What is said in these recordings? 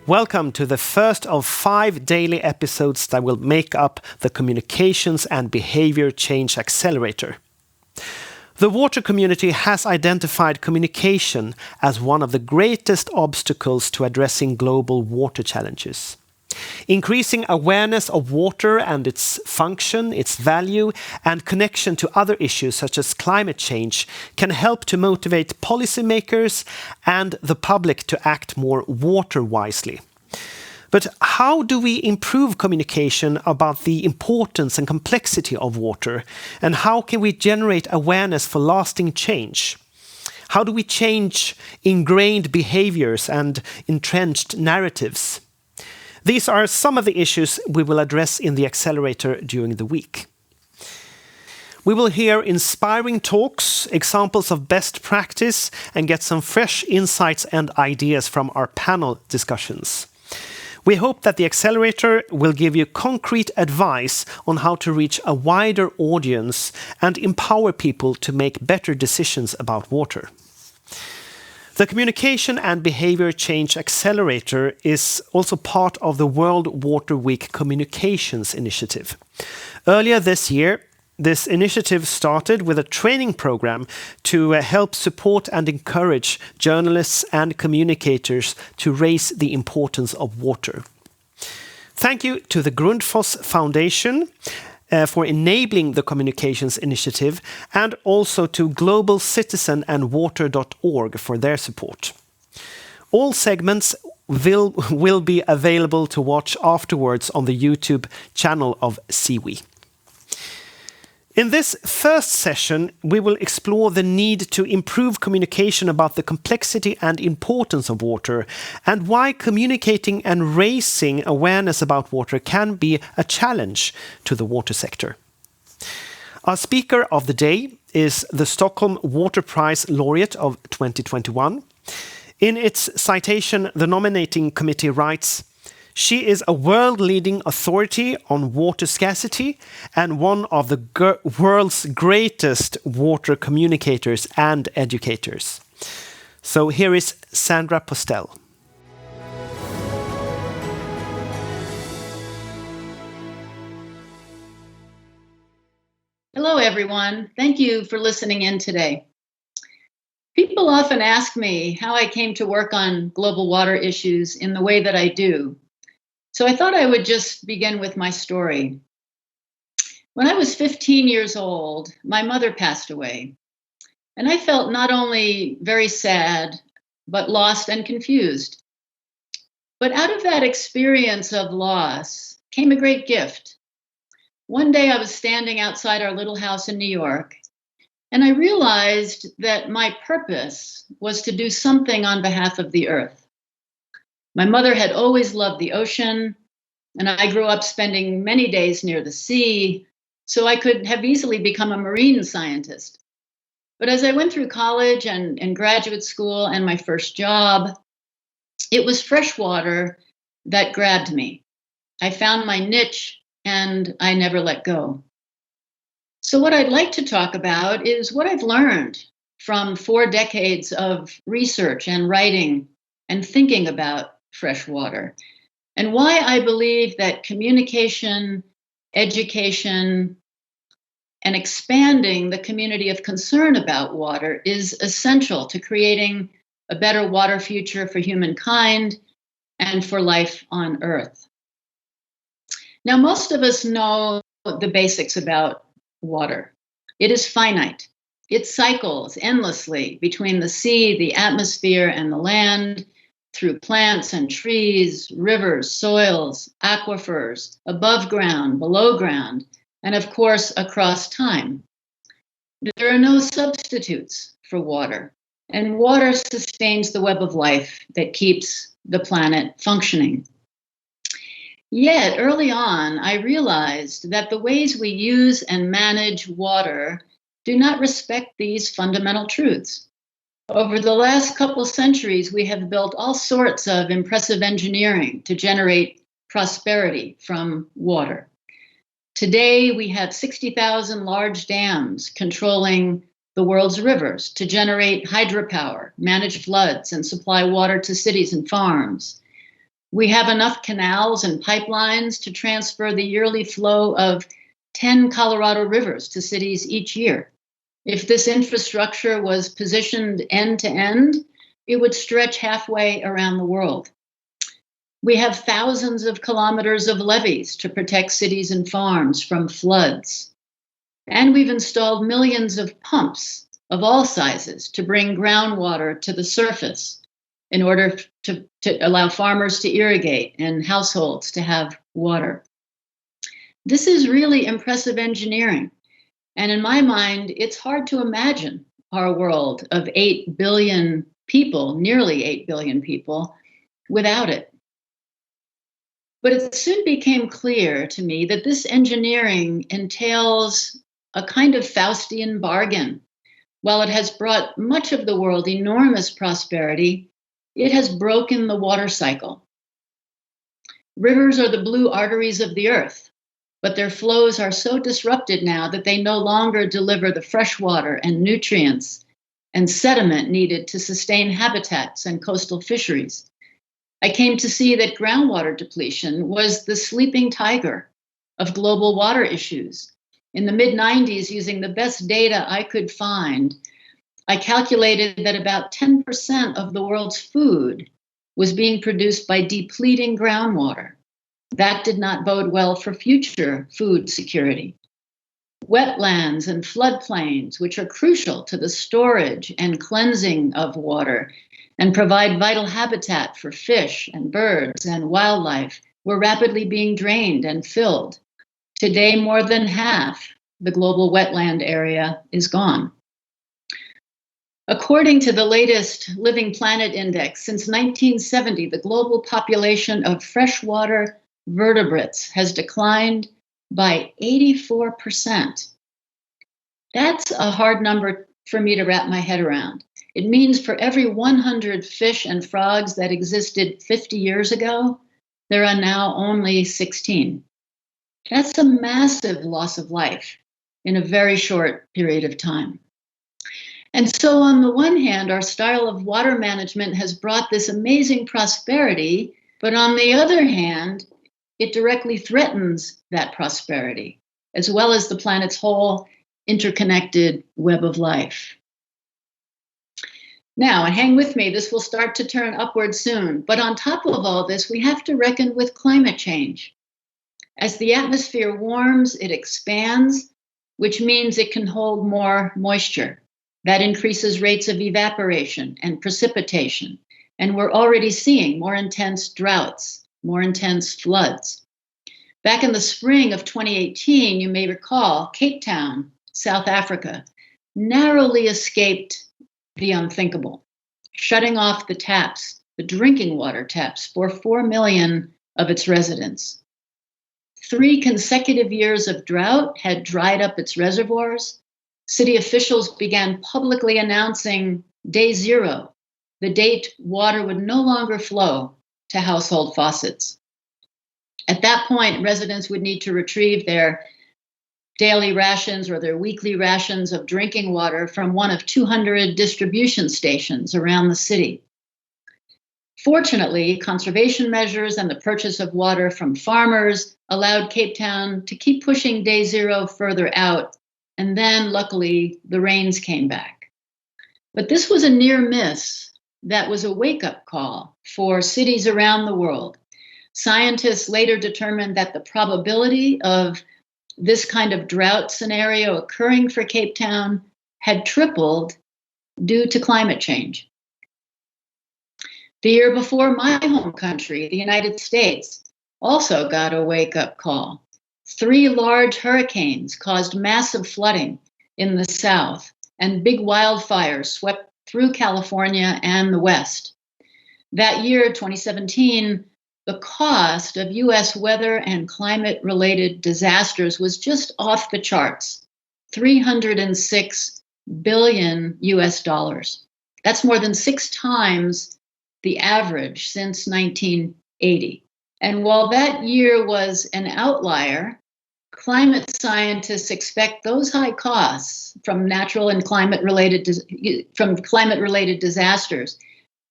Welcome to the first of 5 daily episodes that will make up the Communications and Behavior Change Accelerator. The water community has identified communication as one of the greatest obstacles to addressing global water challenges. Increasing awareness of water and its function, its value, and connection to other issues such as climate change can help to motivate policymakers and the public to act more water wisely. But how do we improve communication about the importance and complexity of water? And how can we generate awareness for lasting change? How do we change ingrained behaviors and entrenched narratives? These are some of the issues we will address in the Accelerator during the week. We will hear inspiring talks, examples of best practice, and get some fresh insights and ideas from our panel discussions. We hope that the Accelerator will give you concrete advice on how to reach a wider audience and empower people to make better decisions about water. The Communication and Behavior Change Accelerator is also part of the World Water Week Communications Initiative. Earlier this year, this initiative started with a training program to help support and encourage journalists and communicators to raise the importance of water. Thank you to the Grundfos Foundation for enabling the communications initiative, and also to Global Citizen and Water.org for their support. All segments will be available to watch afterwards on the YouTube channel of SIWI. In this first session, we will explore the need to improve communication about the complexity and importance of water, and why communicating and raising awareness about water can be a challenge to the water sector. Our speaker of the day is the Stockholm Water Prize laureate of 2021. In its citation, the nominating committee writes, "She is a world-leading authority on water scarcity and one of the world's greatest water communicators and educators." So here is Sandra Postel. Hello, everyone. Thank you for listening in today. People often ask me how I came to work on global water issues in the way that I do. So I thought I would just begin with my story. When I was 15 years old, my mother passed away, and I felt not only very sad, but lost and confused. But out of that experience of loss came a great gift. One day I was standing outside our little house in New York, and I realized that my purpose was to do something on behalf of the earth. My mother had always loved the ocean, and I grew up spending many days near the sea, so I could have easily become a marine scientist. But as I went through college and graduate school and my first job, it was freshwater that grabbed me. I found my niche, and I never let go. So what I'd like to talk about is what I've learned from 4 decades of research and writing and thinking about freshwater, and why I believe that communication, education, and expanding the community of concern about water is essential to creating a better water future for humankind and for life on Earth. Now, most of us know the basics about water. It is finite. It cycles endlessly between the sea, the atmosphere, and the land, through plants and trees, rivers, soils, aquifers, above ground, below ground, and of course, across time. There are no substitutes for water, and water sustains the web of life that keeps the planet functioning. Yet, early on, I realized that the ways we use and manage water do not respect these fundamental truths. Over the last couple centuries, we have built all sorts of impressive engineering to generate prosperity from water. Today, we have 60,000 large dams controlling the world's rivers to generate hydropower, manage floods, and supply water to cities and farms. We have enough canals and pipelines to transfer the yearly flow of 10 Colorado rivers to cities each year. If this infrastructure was positioned end to end, it would stretch halfway around the world. We have thousands of kilometers of levees to protect cities and farms from floods. And we've installed millions of pumps of all sizes to bring groundwater to the surface in order to allow farmers to irrigate and households to have water. This is really impressive engineering. And in my mind, it's hard to imagine our world of 8 billion people, nearly 8 billion people, without it. But it soon became clear to me that this engineering entails a kind of Faustian bargain. While it has brought much of the world enormous prosperity, it has broken the water cycle. Rivers are the blue arteries of the earth, but their flows are so disrupted now that they no longer deliver the fresh water and nutrients and sediment needed to sustain habitats and coastal fisheries. I came to see that groundwater depletion was the sleeping tiger of global water issues. In the mid-90s, using the best data I could find, I calculated that about 10% of the world's food was being produced by depleting groundwater. That did not bode well for future food security. Wetlands and floodplains, which are crucial to the storage and cleansing of water and provide vital habitat for fish and birds and wildlife, were rapidly being drained and filled. Today, more than half the global wetland area is gone. According to the latest Living Planet Index, since 1970, the global population of freshwater vertebrates has declined by 84%. That's a hard number for me to wrap my head around. It means for every 100 fish and frogs that existed 50 years ago, there are now only 16. That's a massive loss of life in a very short period of time. And so on the one hand, our style of water management has brought this amazing prosperity, but on the other hand, it directly threatens that prosperity, as well as the planet's whole interconnected web of life. Now, and hang with me, this will start to turn upward soon. But on top of all this, we have to reckon with climate change. As the atmosphere warms, it expands, which means it can hold more moisture. That increases rates of evaporation and precipitation. And we're already seeing more intense droughts, more intense floods. Back in the spring of 2018, you may recall, Cape Town, South Africa, narrowly escaped the unthinkable, shutting off the taps, the drinking water taps, for 4 million of its residents. 3 consecutive years of drought had dried up its reservoirs. City officials began publicly announcing day zero, the date water would no longer flow to household faucets. At that point, residents would need to retrieve their daily rations or their weekly rations of drinking water from one of 200 distribution stations around the city. Fortunately, conservation measures and the purchase of water from farmers allowed Cape Town to keep pushing day zero further out, and then luckily the rains came back. But this was a near miss that was a wake-up call for cities around the world. Scientists later determined that the probability of this kind of drought scenario occurring for Cape Town had tripled due to climate change. The year before, my home country, the United States, also got a wake-up call. 3 large hurricanes caused massive flooding in the South, and big wildfires swept through California and the West. That year, 2017, the cost of US weather and climate-related disasters was just off the charts, $306 billion US dollars. That's more than 6 times the average since 1980. And while that year was an outlier, climate scientists expect those high costs from natural and climate-related disasters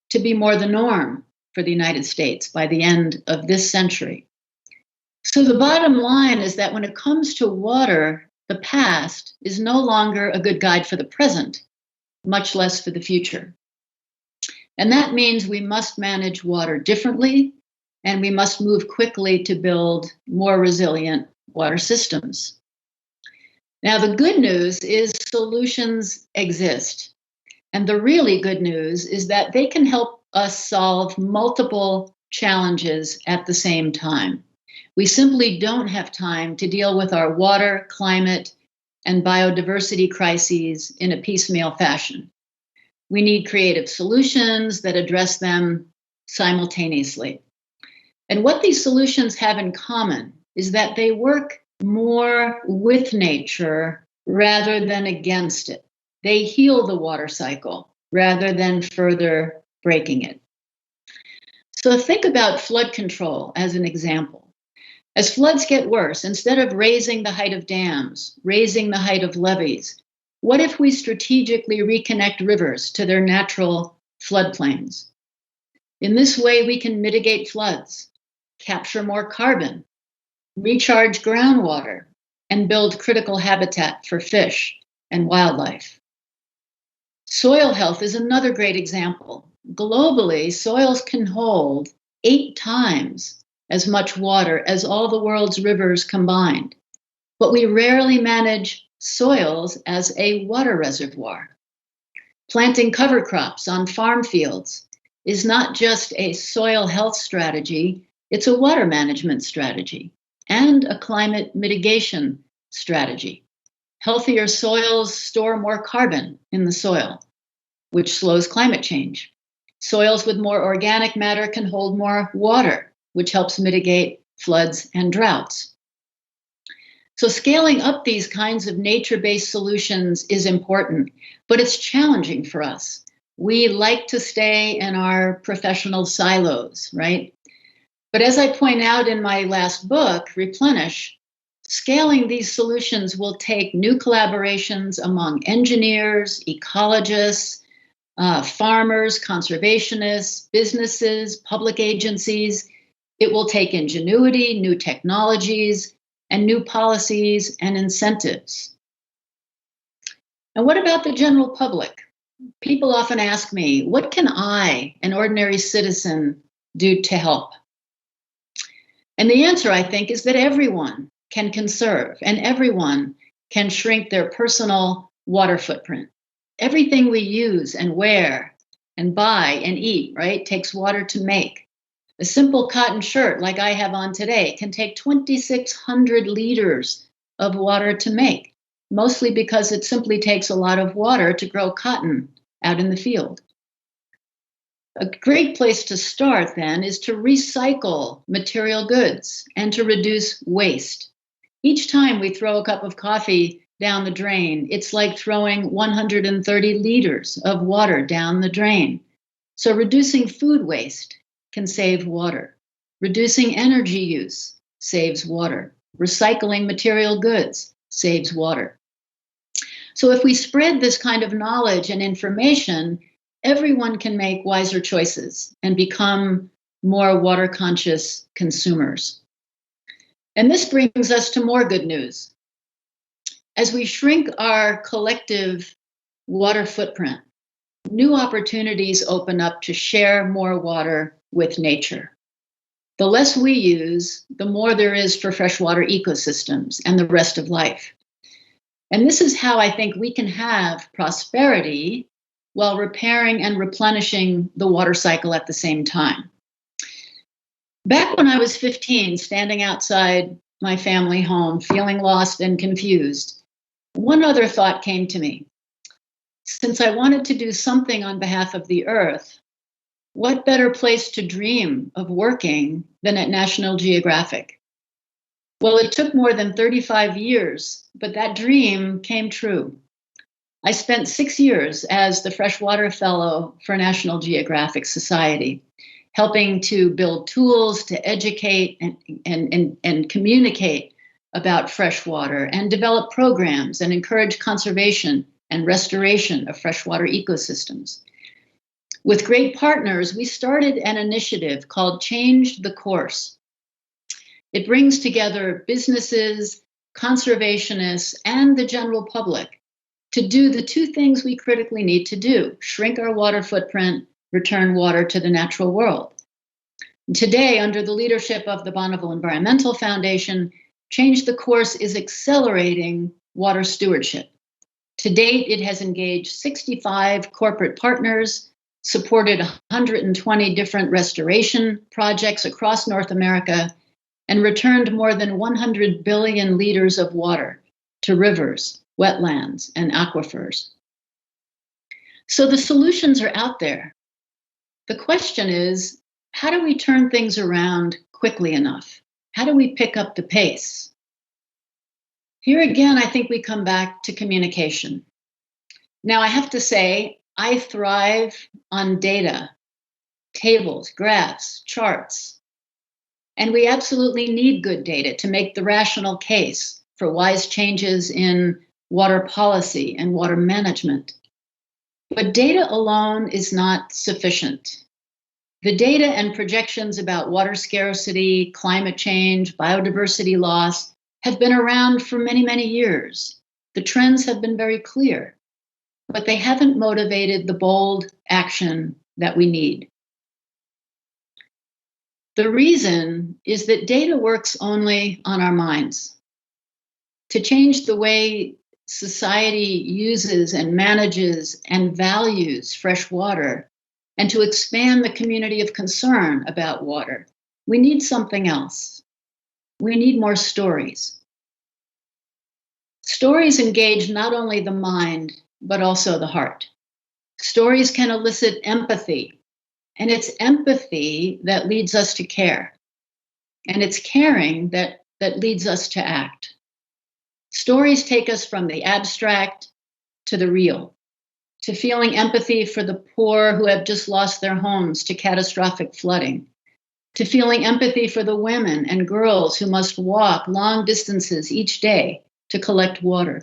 to be more the norm for the United States by the end of this century. So the bottom line is that when it comes to water, the past is no longer a good guide for the present, much less for the future. And that means we must manage water differently, and we must move quickly to build more resilient water systems. Now, the good news is solutions exist. And the really good news is that they can help us solve multiple challenges at the same time. We simply don't have time to deal with our water, climate, and biodiversity crises in a piecemeal fashion. We need creative solutions that address them simultaneously. And what these solutions have in common is that they work more with nature rather than against it. They heal the water cycle rather than further breaking it. So think about flood control as an example. As floods get worse, instead of raising the height of dams, raising the height of levees, what if we strategically reconnect rivers to their natural floodplains? In this way, we can mitigate floods, capture more carbon, recharge groundwater, and build critical habitat for fish and wildlife. Soil health is another great example. Globally, soils can hold 8 times as much water as all the world's rivers combined. But we rarely manage soils as a water reservoir. Planting cover crops on farm fields is not just a soil health strategy, it's a water management strategy and a climate mitigation strategy. Healthier soils store more carbon in the soil, which slows climate change. Soils with more organic matter can hold more water, which helps mitigate floods and droughts. So scaling up these kinds of nature-based solutions is important, but it's challenging for us. We like to stay in our professional silos, right? But as I point out in my last book, Replenish, scaling these solutions will take new collaborations among engineers, ecologists, farmers, conservationists, businesses, public agencies. It will take ingenuity, new technologies, and new policies and incentives. And what about the general public? People often ask me, what can I, an ordinary citizen, do to help? And the answer, I think, is that everyone can conserve and everyone can shrink their personal water footprint. Everything we use and wear and buy and eat, right, takes water to make. A simple cotton shirt like I have on today can take 2,600 liters of water to make, mostly because it simply takes a lot of water to grow cotton out in the field. A great place to start then is to recycle material goods and to reduce waste. Each time we throw a cup of coffee down the drain, it's like throwing 130 liters of water down the drain. So reducing food waste can save water. Reducing energy use saves water. Recycling material goods saves water. So if we spread this kind of knowledge and information, everyone can make wiser choices and become more water conscious consumers. And this brings us to more good news. As we shrink our collective water footprint, new opportunities open up to share more water with nature. The less we use, the more there is for freshwater ecosystems and the rest of life. And this is how I think we can have prosperity while repairing and replenishing the water cycle at the same time. Back when I was 15, standing outside my family home, feeling lost and confused, one other thought came to me. Since I wanted to do something on behalf of the earth, what better place to dream of working than at National Geographic? Well, it took more than 35 years, but that dream came true. I spent 6 years as the Freshwater Fellow for National Geographic Society, helping to build tools to educate and communicate about freshwater and develop programs and encourage conservation and restoration of freshwater ecosystems. With great partners, we started an initiative called Change the Course. It brings together businesses, conservationists, and the general public to do the two things we critically need to do: shrink our water footprint, return water to the natural world. Today, under the leadership of the Bonneville Environmental Foundation, Change the Course is accelerating water stewardship. To date, it has engaged 65 corporate partners, supported 120 different restoration projects across North America, and returned more than 100 billion liters of water to rivers, wetlands, and aquifers. So the solutions are out there. The question is, how do we turn things around quickly enough? How do we pick up the pace? Here again, I think we come back to communication. Now, I have to say, I thrive on data, tables, graphs, charts. And we absolutely need good data to make the rational case for wise changes in water policy and water management. But data alone is not sufficient. The data and projections about water scarcity, climate change, biodiversity loss have been around for many, many years. The trends have been very clear, but they haven't motivated the bold action that we need. The reason is that data works only on our minds. To change the way society uses and manages and values fresh water, and to expand the community of concern about water, we need something else. We need more stories. Stories engage not only the mind, but also the heart. Stories can elicit empathy, and it's empathy that leads us to care. And it's caring that leads us to act. Stories take us from the abstract to the real, to feeling empathy for the poor who have just lost their homes to catastrophic flooding, to feeling empathy for the women and girls who must walk long distances each day to collect water,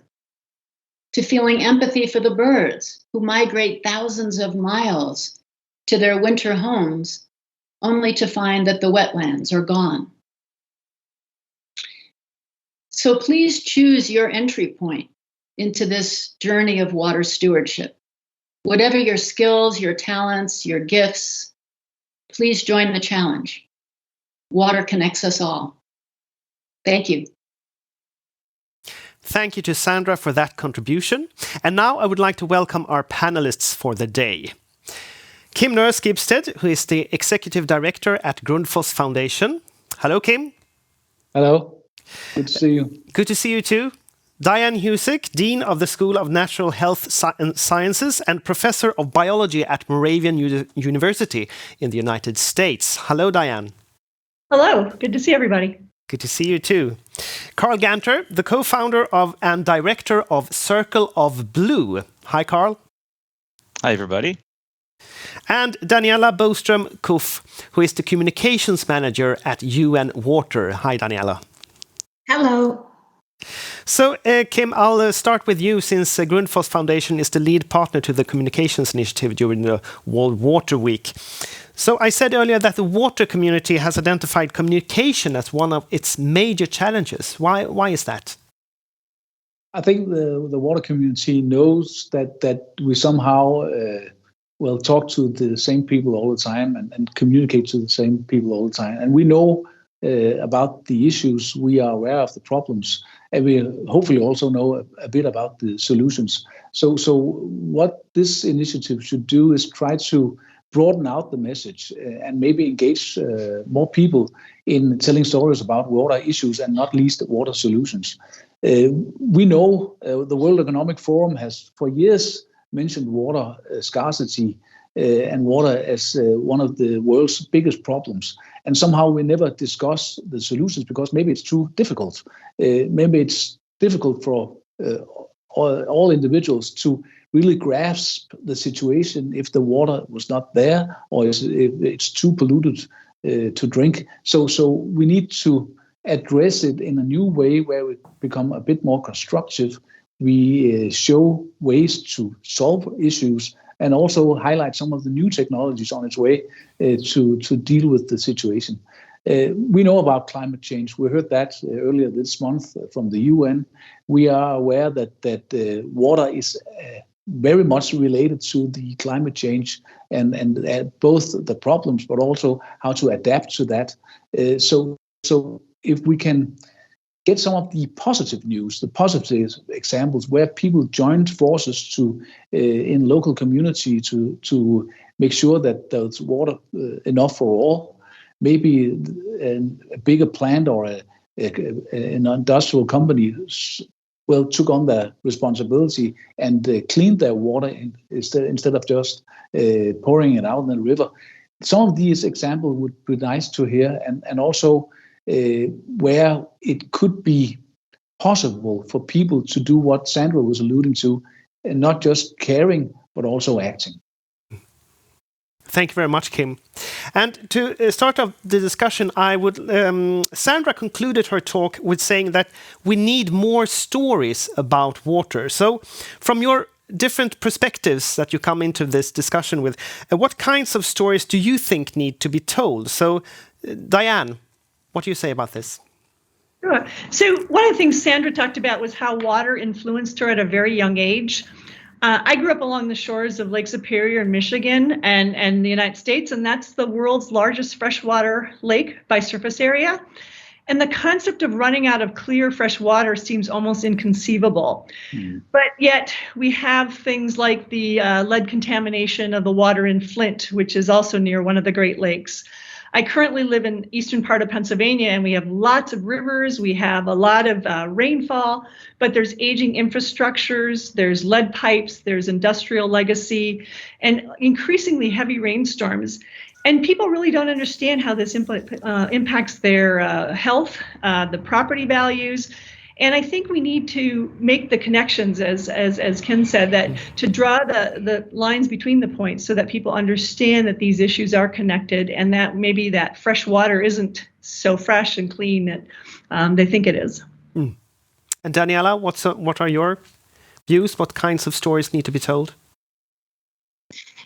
to feeling empathy for the birds who migrate thousands of miles to their winter homes only to find that the wetlands are gone. So please choose your entry point into this journey of water stewardship. Whatever your skills, your talents, your gifts, please join the challenge. Water connects us all. Thank you. Thank you to Sandra for that contribution. And now I would like to welcome our panelists for the day. Kim Nurse-Gibsted, who is the Executive Director at Grundfos Foundation. Hello, Kim. Hello. Good to see you. Good to see you too. Diane Husick, Dean of the School of Natural Health Sciences and Professor of Biology at Moravian University in the United States. Hello, Diane. Hello. Good to see everybody. Good to see you too. Carl Ganter, the co-founder of and director of Circle of Blue. Hi, Carl. Hi, everybody. And Daniela Boström-Kuff, who is the communications manager at UN Water. Hi, Daniela. Hello. So, Kim, I'll start with you, since Grundfos Foundation is the lead partner to the communications initiative during the World Water Week. So I said earlier that the water community has identified communication as one of its major challenges. Why is that? I think the water community knows that we somehow talk to the same people all the time and communicate to the same people all the time. And we know about the issues, we are aware of the problems, and we hopefully also know a bit about the solutions. So what this initiative should do is try to broaden out the message and maybe engage more people in telling stories about water issues and not least water solutions. We know the World Economic Forum has for years mentioned water scarcity and water as one of the world's biggest problems. And somehow we never discuss the solutions because maybe it's too difficult. Maybe it's difficult for all individuals to really grasp the situation if the water was not there or if it's too polluted to drink. So we need to address it in a new way where we become a bit more constructive. We show ways to solve issues and also highlight some of the new technologies on its way to deal with the situation. We know about climate change. We heard that earlier this month from the UN. We are aware that water is very much related to the climate change and both the problems, but also how to adapt to that. So if we can get some of the positive news, the positive examples where people joined forces to in local community to make sure that there's water enough for all. Maybe a bigger plant or an industrial company took on the responsibility and cleaned their water instead of just pouring it out in the river. Some of these examples would be nice to hear, and also where it could be possible for people to do what Sandra was alluding to, and not just caring, but also acting. Thank you very much, Kim. And to start off the discussion, Sandra concluded her talk with saying that we need more stories about water. So from your different perspectives that you come into this discussion with, what kinds of stories do you think need to be told? So Diane, what do you say about this? Sure. So one of the things Sandra talked about was how water influenced her at a very young age. I grew up along the shores of Lake Superior in Michigan and the United States, and that's the world's largest freshwater lake by surface area. And the concept of running out of clear fresh water seems almost inconceivable. But yet we have things like the lead contamination of the water in Flint, which is also near one of the Great Lakes. I currently live in eastern part of Pennsylvania, and we have lots of rivers. We have a lot of rainfall, but there's aging infrastructures, there's lead pipes, there's industrial legacy, and increasingly heavy rainstorms. And people really don't understand how this impacts their health, the property values. And I think we need to make the connections, as Ken said, that to draw the lines between the points so that people understand that these issues are connected, and that maybe that fresh water isn't so fresh and clean that they think it is. And Daniela, what are your views? What kinds of stories need to be told?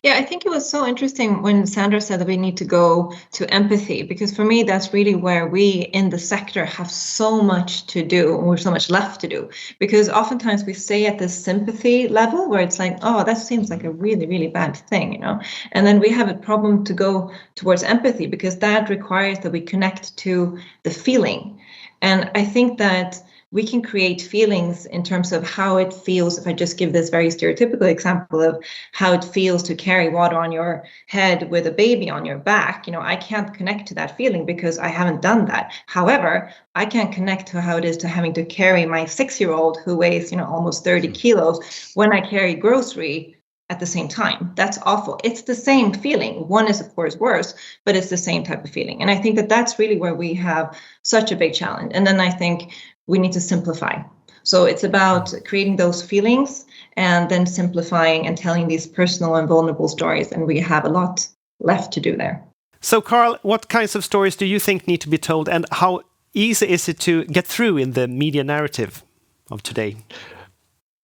Yeah, I think it was so interesting when Sandra said that we need to go to empathy, because for me, that's really where we in the sector have so much to do, and we're so much left to do, because oftentimes we stay at this sympathy level where it's like, oh, that seems like a really, really bad thing, you know, and then we have a problem to go towards empathy, because that requires that we connect to the feeling. And I think that we can create feelings in terms of how it feels. If I just give this very stereotypical example of how it feels to carry water on your head with a baby on your back, you know, I can't connect to that feeling because I haven't done that. However, I can connect to how it is to having to carry my 6-year-old who weighs, you know, almost 30 kilos when I carry grocery at the same time. That's awful. It's the same feeling. One is, of course, worse, but it's the same type of feeling. And I think that that's really where we have such a big challenge. And then I think we need to simplify. So it's about creating those feelings and then simplifying and telling these personal and vulnerable stories. And we have a lot left to do there. So, Carl, what kinds of stories do you think need to be told, and how easy is it to get through in the media narrative of today?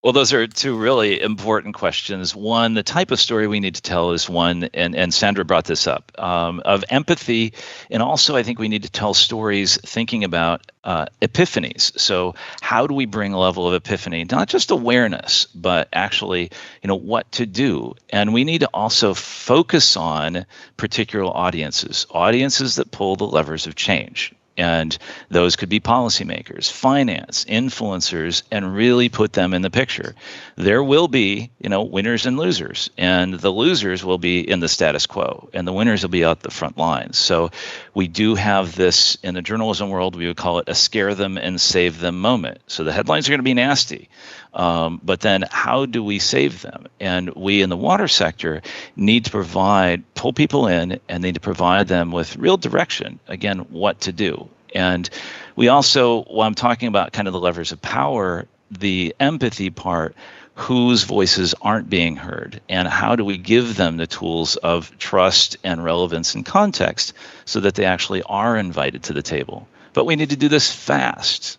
Well, those are two really important questions. One, the type of story we need to tell is one, and Sandra brought this up, of empathy. And also, I think we need to tell stories thinking about epiphanies. So how do we bring a level of epiphany, not just awareness, but actually, you know, what to do? And we need to also focus on particular audiences that pull the levers of change. And those could be policymakers, finance, influencers, and really put them in the picture. There will be, you know, winners and losers, and the losers will be in the status quo, and the winners will be out the front lines. So we do have this in the journalism world. We would call it a scare them and save them moment. So the headlines are going to be nasty, but then how do we save them? And we in the water sector need to pull people in, and need to provide them with real direction. Again, what to do. And we also, while I'm talking about kind of the levers of power, the empathy part, whose voices aren't being heard, and how do we give them the tools of trust and relevance and context so that they actually are invited to the table. But we need to do this fast,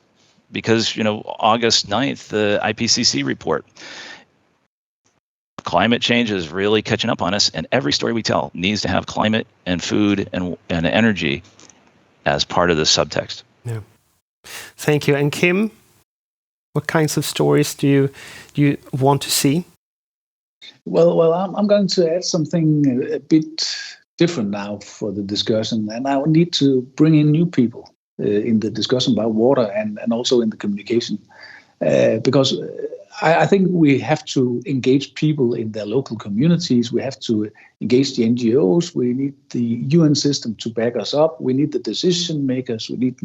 because, you know, August 9th, the IPCC report, climate change is really catching up on us, and every story we tell needs to have climate and food and energy as part of the subtext. Yeah. Thank you. And Kim, what kinds of stories do you want to see? Well, I'm going to add something a bit different now for the discussion, and I need to bring in new people in the discussion about water and also in the communication, because I think we have to engage people in their local communities. We have to engage the NGOs. We need the UN system to back us up. We need the decision makers. We need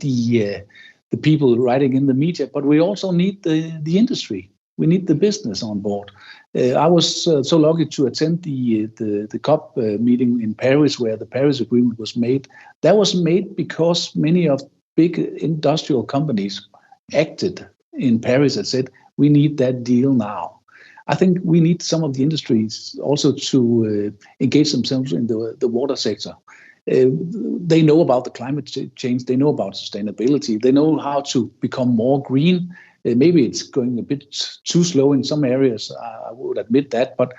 the people writing in the media, but we also need the industry. We need the business on board. I was so lucky to attend the COP meeting in Paris, where the Paris Agreement was made. That was made because many of big industrial companies acted in Paris and said, we need that deal now. I think we need some of the industries also to engage themselves in the water sector. They know about the climate change. They know about sustainability. They know how to become more green. Maybe it's going a bit too slow in some areas. I would admit that. But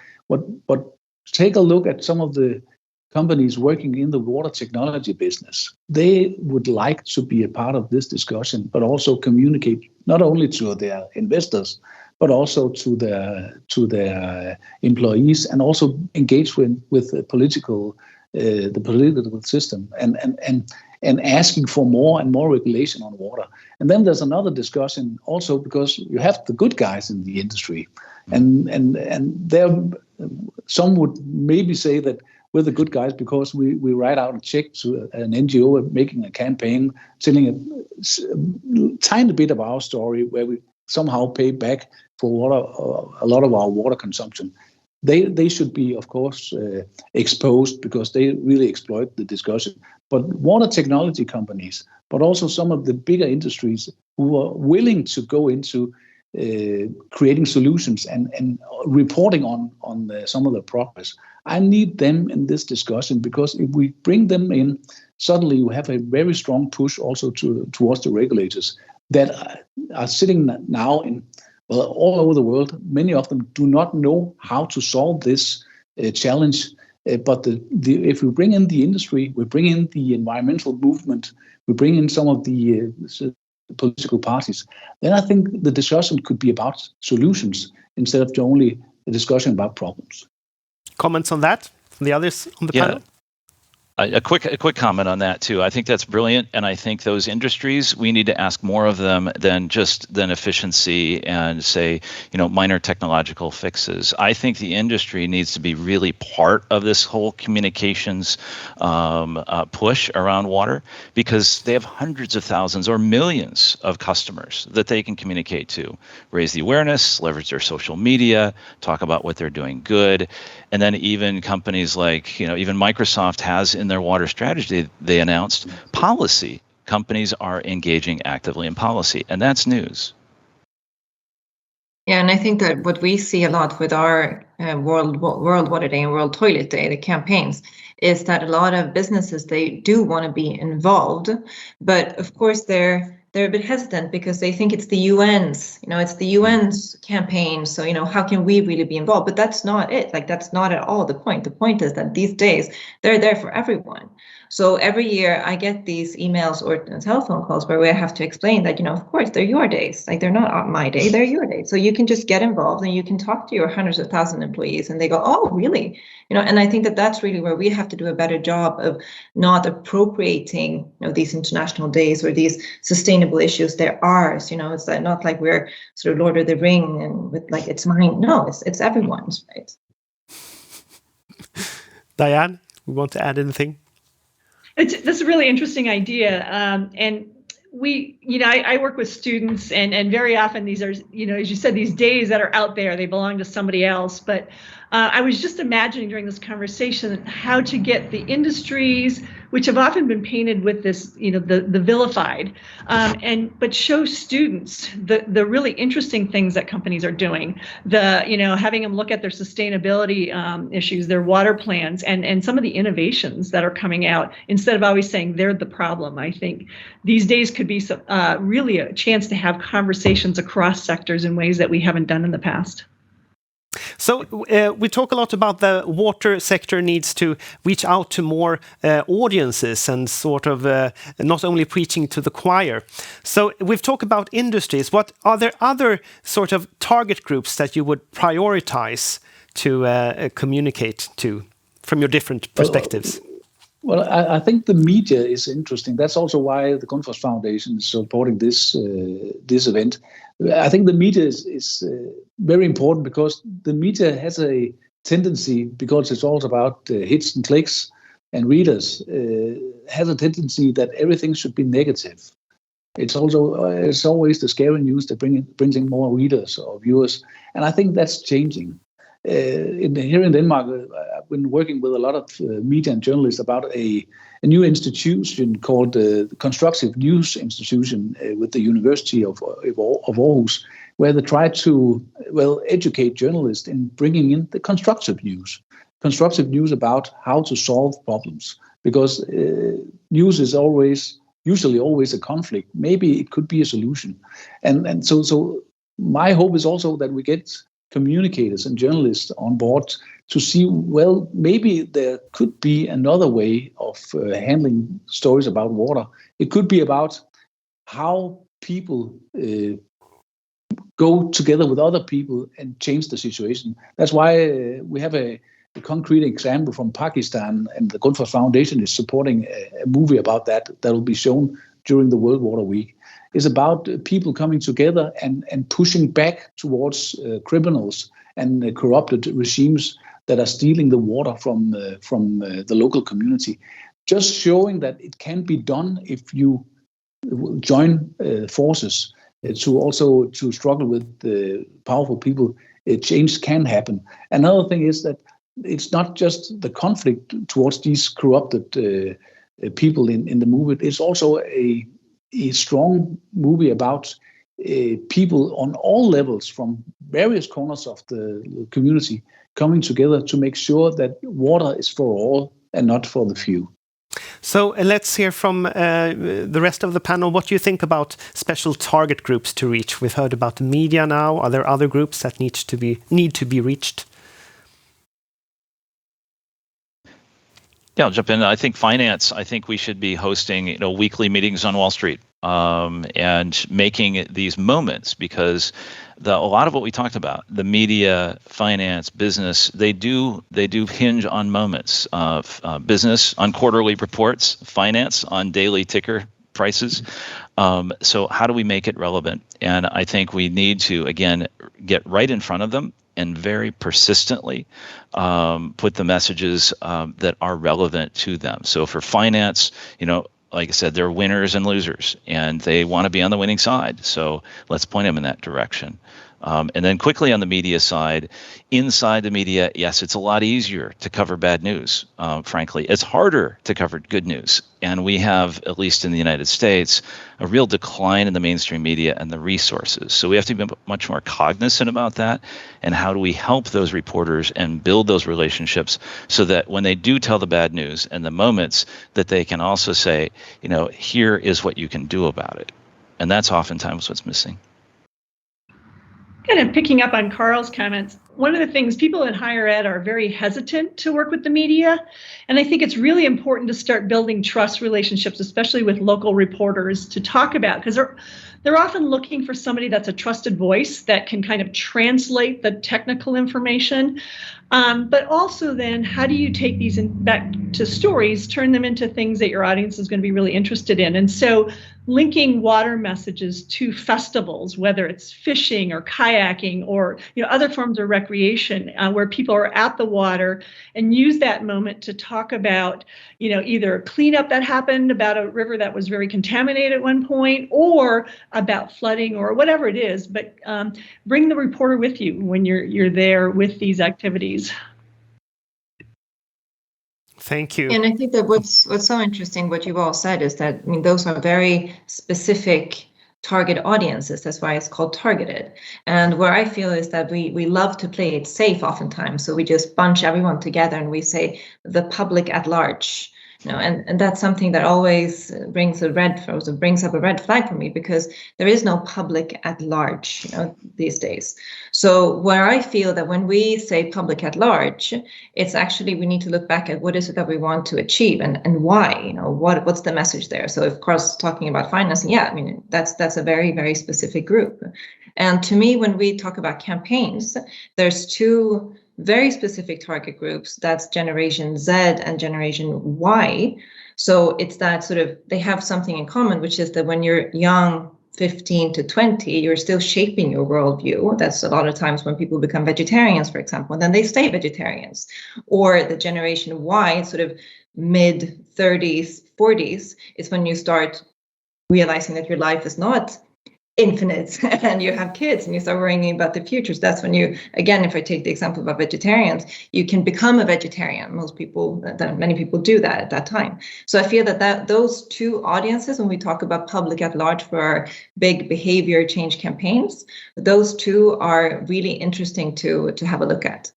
take a look at some of the companies working in the water technology business. They would like to be a part of this discussion, but also communicate not only to their investors, but also to their employees, and also engage with the political system and asking for more and more regulation on water. And then there's another discussion also, because you have the good guys in the industry, and there some would maybe say that we're the good guys because we write out a check to an NGO making a campaign, telling a tiny bit of our story, where we somehow pay back for a lot of our water consumption. They should be, of course, exposed, because they really exploit the discussion. But water technology companies, but also some of the bigger industries who are willing to go into creating solutions and reporting on some of the progress, I need them in this discussion, because if we bring them in, suddenly you have a very strong push also towards the regulators that are sitting now in all over the world. Many of them do not know how to solve this challenge. But if we bring in the industry, we bring in the environmental movement, we bring in some of the political parties, then I think the discussion could be about solutions instead of only a discussion about problems. Comments on that from the others on the panel? A quick comment on that too. I think that's brilliant, and I think those industries, we need to ask more of them than efficiency and say, minor technological fixes. I think the industry needs to be really part of this whole communications push around water, because they have hundreds of thousands or millions of customers that they can communicate to, raise the awareness, leverage their social media, talk about what they're doing good, and then even companies like even Microsoft has in their water strategy, they announced policy. Companies are engaging actively in policy, and that's news. Yeah, and I think that what we see a lot with our World Water Day and World Toilet Day, the campaigns, is that a lot of businesses, they do want to be involved, but of course they're a bit hesitant because they think it's the UN's, it's the UN's campaign. So, how can we really be involved? But that's not it. That's not at all the point. The point is that these days they're there for everyone. So every year I get these emails or telephone calls where we have to explain that, of course, they're your days. They're not my day, they're your days. So you can just get involved and you can talk to your hundreds of thousands of employees, and they go, oh, really? And I think that that's really where we have to do a better job of not appropriating, these international days or these sustainable issues. They're ours. It's not like we're sort of Lord of the Ring and with it's mine. No, it's everyone's, right? Diane, we want to add anything? That's a really interesting idea. And we, I work with students, and very often these are, as you said, these days that are out there, they belong to somebody else. But I was just imagining during this conversation how to get the industries, which have often been painted with this, the vilified, but show students the really interesting things that companies are doing, having them look at their sustainability issues, their water plans, and some of the innovations that are coming out, instead of always saying they're the problem. I think these days could be really a chance to have conversations across sectors in ways that we haven't done in the past. So we talk a lot about the water sector needs to reach out to more audiences and sort of not only preaching to the choir. So we've talked about industries. What are there other sort of target groups that you would prioritize to communicate to from your different perspectives? Well, I think the media is interesting. That's also why the Grundfos Foundation is supporting this event. I think the media is very important because the media has a tendency, because it's all about hits and clicks and readers, has a tendency that everything should be negative. It's always the scary news that brings in more readers or viewers, and I think that's changing. Here in Denmark, I've been working with a lot of media and journalists about a new institution called the Constructive News Institution with the University of Aarhus, where they try to educate journalists in bringing in the constructive news about how to solve problems, because news is usually always a conflict. Maybe it could be a solution, and so my hope is also that we get communicators and journalists on board to see, well, maybe there could be another way of handling stories about water. It could be about how people go together with other people and change the situation. That's why we have a concrete example from Pakistan, and the Grundfos Foundation is supporting a movie about that will be shown during the World Water Week. Is about people coming together and pushing back towards criminals and corrupted regimes that are stealing the water from the local community. Just showing that it can be done if you join forces to struggle with powerful people. Change can happen. Another thing is that it's not just the conflict towards these corrupted people in the movement. It's also a strong movie about people on all levels from various corners of the community coming together to make sure that water is for all and not for the few. So let's hear from the rest of the panel. What do you think about special target groups to reach? We've heard about the media now. Are there other groups that need to be reached? Yeah, I'll jump in. I think finance. I think we should be hosting, weekly meetings on Wall Street, and making these moments, because a lot of what we talked about, the media, finance, business, they do hinge on moments of business on quarterly reports, finance on daily ticker prices. So how do we make it relevant? And I think we need to, again, get right in front of them and very persistently put the messages that are relevant to them. So for finance, like I said, they're winners and losers, and they want to be on the winning side. So let's point them in that direction. And then quickly on the media side, inside the media, yes, it's a lot easier to cover bad news. Frankly, it's harder to cover good news. And we have, at least in the United States, a real decline in the mainstream media and the resources. So we have to be much more cognizant about that. And how do we help those reporters and build those relationships so that when they do tell the bad news and the moments, that they can also say, here is what you can do about it. And that's oftentimes what's missing. Kind of picking up on Carl's comments, one of the things, people in higher ed are very hesitant to work with the media. And I think it's really important to start building trust relationships, especially with local reporters, to talk about, because they're often looking for somebody that's a trusted voice that can kind of translate the technical information. But also then, how do you take these back to stories, turn them into things that your audience is going to be really interested in? And so linking water messages to festivals, whether it's fishing or kayaking or other forms of recreation, where people are at the water, and use that moment to talk about either cleanup that happened about a river that was very contaminated at one point, or about flooding or whatever it is. But bring the reporter with you when you're there with these activities. Thank you. And I think that what's so interesting, what you've all said, is that those are very specific target audiences. That's why it's called targeted. And where I feel is that we love to play it safe oftentimes. So we just bunch everyone together and we say the public at large. And that's something that always brings up a red flag for me, because there is no public at large, these days. So where I feel that when we say public at large, it's actually, we need to look back at what is it that we want to achieve and why, what's the message there. So of course, talking about financing, that's a very, very specific group. And to me, when we talk about campaigns, there's two very specific target groups. That's Generation Z and Generation Y. So it's that sort of, they have something in common, which is that when you're young, 15 to 20, you're still shaping your worldview. That's a lot of times when people become vegetarians, for example, and then they stay vegetarians. Or the Generation Y, sort of mid 30s, 40s, is when you start realizing that your life is not infinite and you have kids and you start worrying about the futures. That's when you, again, if I take the example about vegetarians, you can become a vegetarian. Many people do that at that time. So I feel that those two audiences, when we talk about public at large for our big behavior change campaigns, those two are really interesting to have a look at.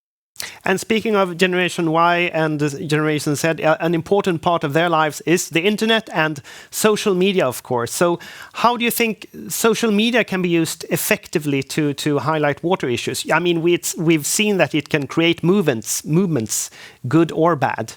And speaking of Generation Y and Generation Z, an important part of their lives is the internet and social media, of course. So how do you think social media can be used effectively to highlight water issues? I mean, we've seen that it can create movements, good or bad.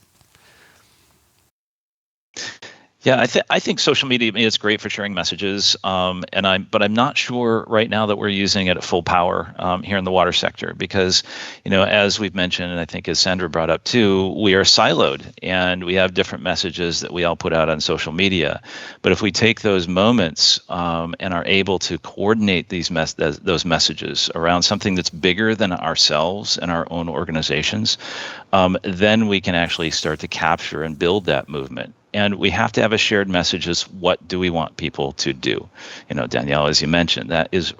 Yeah, I think social media is great for sharing messages, but I'm not sure right now that we're using it at full power here in the water sector, because, as we've mentioned, and I think as Sandra brought up too, we are siloed and we have different messages that we all put out on social media. But if we take those moments and are able to coordinate those messages around something that's bigger than ourselves and our own organizations, then we can actually start to capture and build that movement. And we have to have a shared message as what do we want people to do? Danielle, as you mentioned, that is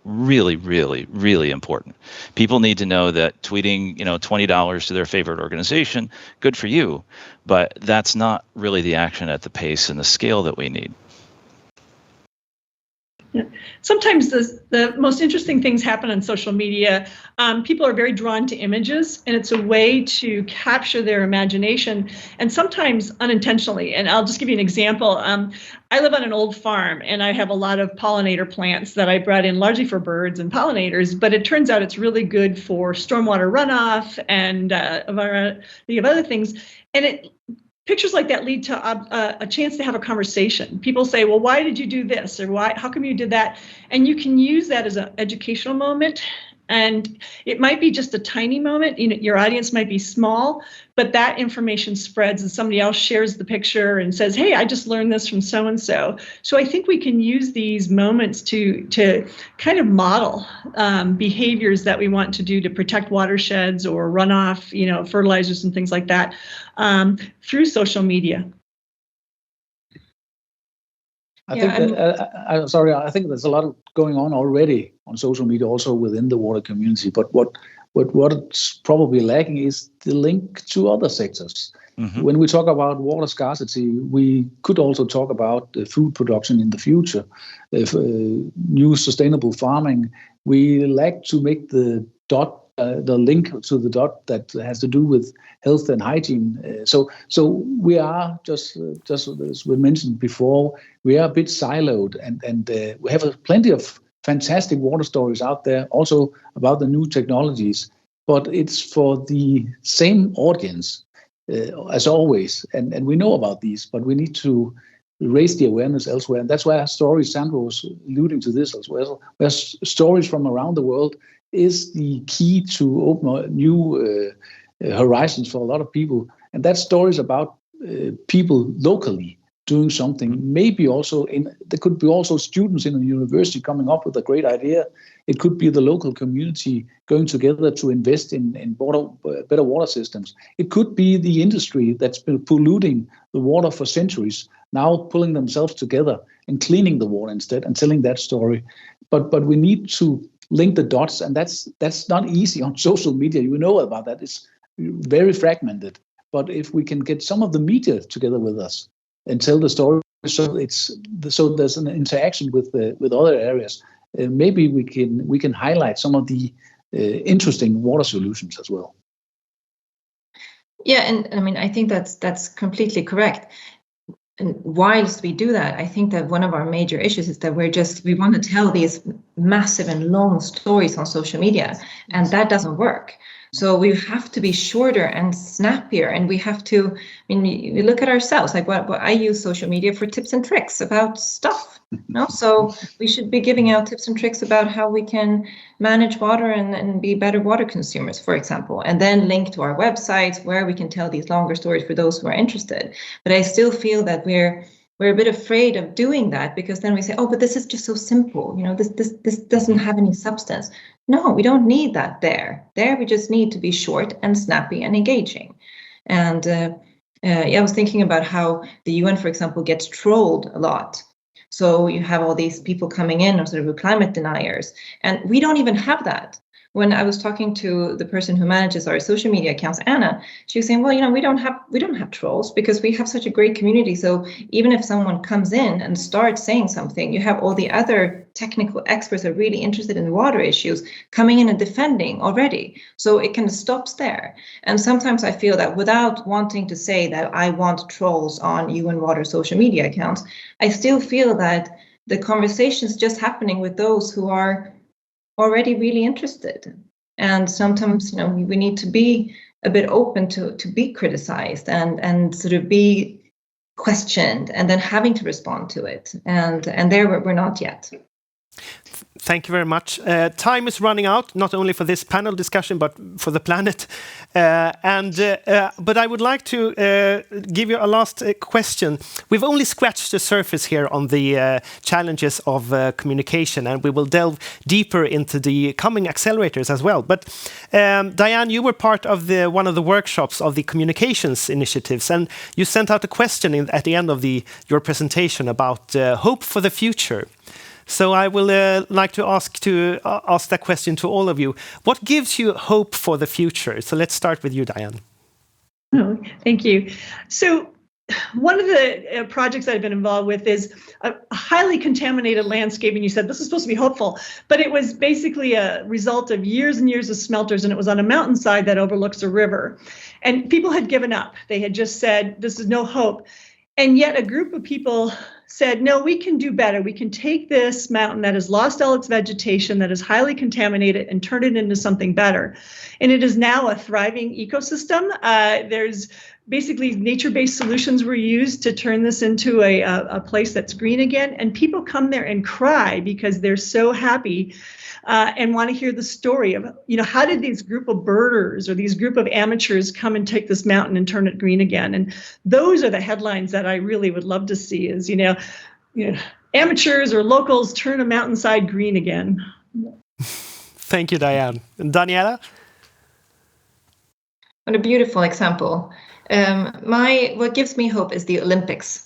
really, really, really important. People need to know that tweeting, $20 to their favorite organization, good for you, but that's not really the action at the pace and the scale that we need. Yeah. Sometimes the most interesting things happen on social media. People are very drawn to images, and it's a way to capture their imagination, and sometimes unintentionally. And I'll just give you an example. I live on an old farm, and I have a lot of pollinator plants that I brought in largely for birds and pollinators, but it turns out it's really good for stormwater runoff and a variety of other things. And pictures like that lead to a chance to have a conversation. People say, well, why did you do this? Or how come you did that? And you can use that as an educational moment. And it might be just a tiny moment. Your audience might be small, but that information spreads and somebody else shares the picture and says, hey, I just learned this from so-and-so. So I think we can use these moments to kind of model behaviors that we want to do to protect watersheds or runoff, fertilizers and things like that through social media. I think there's a lot going on already on social media, also within the water community. But what's probably lacking is the link to other sectors. Mm-hmm. When we talk about water scarcity, we could also talk about food production in the future, new sustainable farming. We lack to make the link to the dot that has to do with health and hygiene. So we are just as we mentioned before, we are a bit siloed, and we have plenty of fantastic water stories out there, also about the new technologies. But it's for the same audience as always, and we know about these, but we need to raise the awareness elsewhere, and that's where stories, Sandra was alluding to this as well, where stories from around the world is the key to open new horizons for a lot of people. And that's stories about people locally doing something. Maybe also there could be also students in a university coming up with a great idea. It could be the local community going together to invest in better water systems. It could be the industry that's been polluting the water for centuries, now pulling themselves together and cleaning the water instead and telling that story. But we need to link the dots, and that's not easy on social media. You know about that. It's very fragmented. But if we can get some of the media together with us and tell the story, so there's an interaction with other areas, maybe we can highlight some of the interesting water solutions as well. Yeah, and I mean, I think that's completely correct. And whilst we do that, I think that one of our major issues is that we want to tell these massive and long stories on social media, and that doesn't work. So we have to be shorter and snappier, and we have to, I mean, we look at ourselves, like what I use social media for tips and tricks about stuff. No? So we should be giving out tips and tricks about how we can manage water and be better water consumers, for example, and then link to our websites where we can tell these longer stories for those who are interested. But I still feel that we're a bit afraid of doing that, because then we say, oh, but this is just so simple. This doesn't have any substance. No, we don't need that there. There we just need to be short and snappy and engaging. And I was thinking about how the UN, for example, gets trolled a lot. So you have all these people coming in or sort of climate deniers, and we don't even have that. When I was talking to the person who manages our social media accounts, Anna, she was saying, well, we don't have trolls because we have such a great community. So even if someone comes in and starts saying something, you have all the other technical experts that are really interested in water issues coming in and defending already. So it kind of stops there. And sometimes I feel that without wanting to say that I want trolls on UN Water social media accounts, I still feel that the conversation's just happening with those who are already really interested. And sometimes, we need to be a bit open to be criticized and sort of be questioned and then having to respond to it. And there we're not yet. Thank you very much. Time is running out, not only for this panel discussion, but for the planet. But I would like to give you a last question. We've only scratched the surface here on the challenges of communication, and we will delve deeper into the coming accelerators as well. But Diane, you were part of one of the workshops of the communications initiatives, and you sent out a question at the end of your presentation about hope for the future. So I will like to ask that question to all of you. What gives you hope for the future? So let's start with you, Diane. Oh, thank you. So one of the projects I've been involved with is a highly contaminated landscape. And you said this is supposed to be hopeful, but it was basically a result of years and years of smelters. And it was on a mountainside that overlooks a river. And people had given up. They had just said, this is no hope. And yet a group of people said, no, we can do better. We can take this mountain that has lost all its vegetation, that is highly contaminated, and turn it into something better. And it is now a thriving ecosystem. There's basically nature-based solutions were used to turn this into a place that's green again. And people come there and cry because they're so happy and want to hear the story of, how did these group of birders or these group of amateurs come and take this mountain and turn it green again? And those are the headlines that I really would love to see is, amateurs or locals turn a mountainside green again. Thank you, Diane. And Daniela? What a beautiful example. What gives me hope is the Olympics.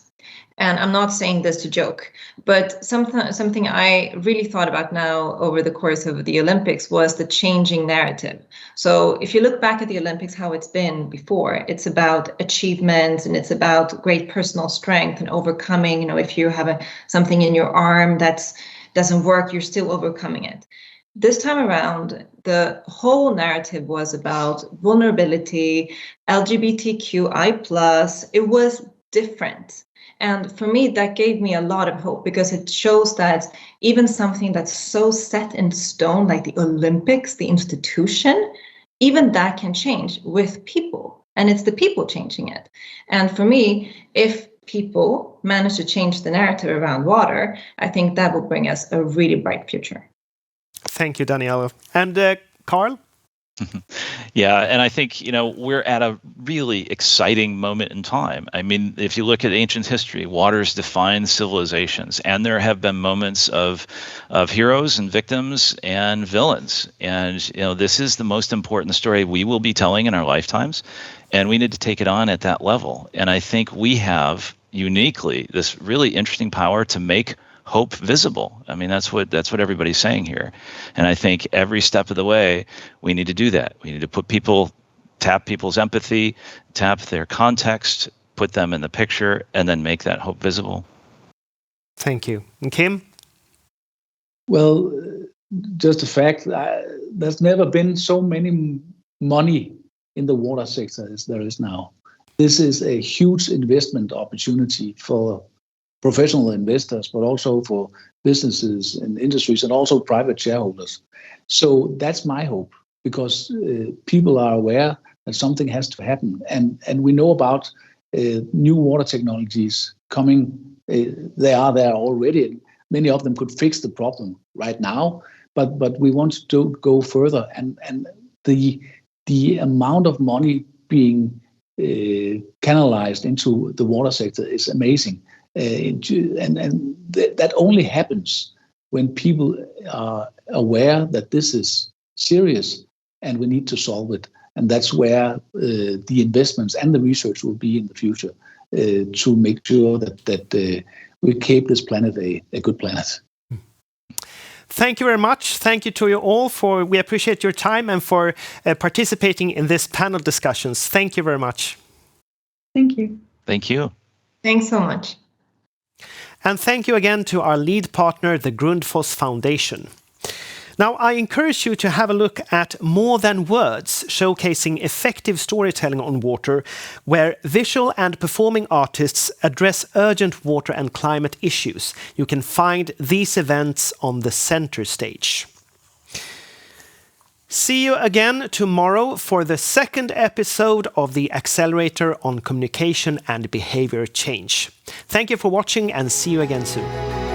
And I'm not saying this to joke, but something I really thought about now over the course of the Olympics was the changing narrative. So if you look back at the Olympics, how it's been before, it's about achievements and it's about great personal strength and overcoming, if you have something in your arm that doesn't work, you're still overcoming it. This time around, the whole narrative was about vulnerability, LGBTQI+. It was different. And for me, that gave me a lot of hope because it shows that even something that's so set in stone, like the Olympics, the institution, even that can change with people. And it's the people changing it. And for me, if people manage to change the narrative around water, I think that will bring us a really bright future. Thank you, Daniela. And Carl? Yeah, and I think, we're at a really exciting moment in time. I mean, if you look at ancient history, waters define civilizations, and there have been moments of heroes and victims and villains. And, this is the most important story we will be telling in our lifetimes, and we need to take it on at that level. And I think we have uniquely this really interesting power to make hope visible. I mean, that's what everybody's saying here. And I think every step of the way, we need to do that. We need to tap people's empathy, tap their context, put them in the picture, and then make that hope visible. Thank you. And Kim? Well, just a fact, there's never been so many money in the water sector as there is now. This is a huge investment opportunity for professional investors, but also for businesses and industries and also private shareholders. So that's my hope, because people are aware that something has to happen. And we know about new water technologies coming. They are there already. And many of them could fix the problem right now, but we want to go further. And the amount of money being canalized into the water sector is amazing. And that only happens when people are aware that this is serious and we need to solve it. And that's where the investments and the research will be in the future to make sure that we keep this planet a good planet. Thank you very much. Thank you to you all we appreciate your time and for participating in this panel discussions. Thank you very much. Thank you. Thank you. Thanks so much. And thank you again to our lead partner, the Grundfos Foundation. Now, I encourage you to have a look at More Than Words, showcasing effective storytelling on water, where visual and performing artists address urgent water and climate issues. You can find these events on the center stage. See you again tomorrow for the second episode of the Accelerator on Communication and Behavior Change. Thank you for watching and see you again soon.